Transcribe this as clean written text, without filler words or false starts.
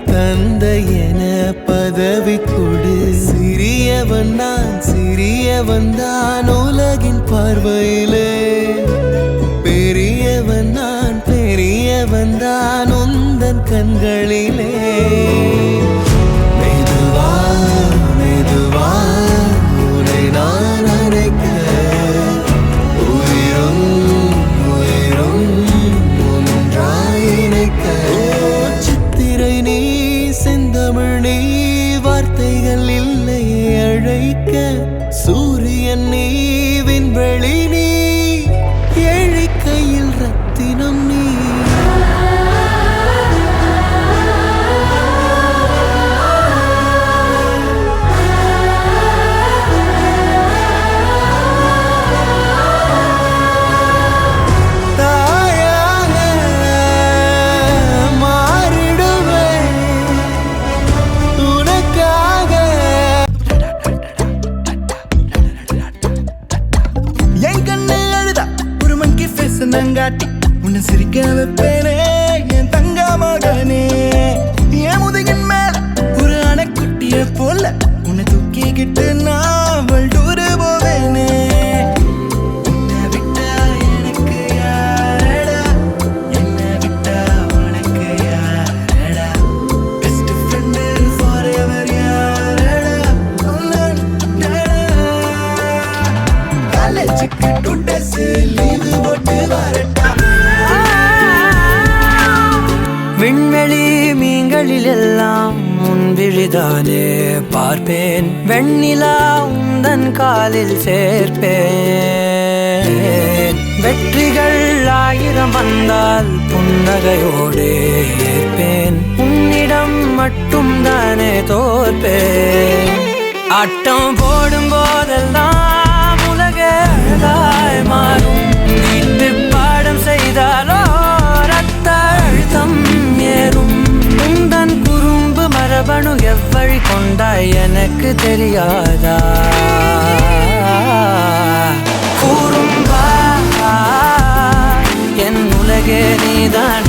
தந்தை என பதவி கொடு. சிறியவன் நான் சிறியவன் தான் உலகின் பார்வையிலே. பெரியவன் நான் பெரியவன் தான் உந்தன் கண்களிலே. மெதுவா மெதுவா உன்னை நான் அழைக்க உயிரும் உயிரும் ஒன்றாய் இணைக்க. சித்திரை நீ செந்தமிழ் நீ வார்த்தைகள் இல்லையே அழைக்க. சூரியன் நீ விண்வெளி நீ ஏழை கையில் ரத்தினம் நீ. நங்காட்டி உன்னை சிரிக்க வைப்பேனே என் தங்க மகனே. என் முதுகின் மேல ஒரு அணைக்குட்டிய போல உன்னை தூக்கிக்கிட்டு நான் வல்டூரு போவேனே. உன்னை விட்டா எனக்கு யாரடா, என்னை விட்டா உனக்கு யாரடா. பெஸ்ட் ஃப்ரெண்டு ஃபாரெவர் யாரடா. காலேஜுக்கு 2 days லீவு போட்டு விண்வெளி மீன்களில் எல்லாம் முன்விழிதானே பார்ப்பேன். வெண்ணிலா உந்தன் காலில் சேர்ப்பேன். வெற்றிகள் 1000 வந்தால் புன்னகையோடு ஏற்பேன். உன்னிடம் மட்டும் தானே தோற்பேன். ஆட்டம் போடும் போதெல்லாம் உலக அழகாய் மாறும். வீட்டு பாடம் செய்தாலோ ரத்த அழுத்தம் ஏறும். உந்தன் குறும்பு மரபணு எவ்வழி கொண்டாய் எனக்கு தெரியாதா. கூறும்பா என் உலகே நீதான்.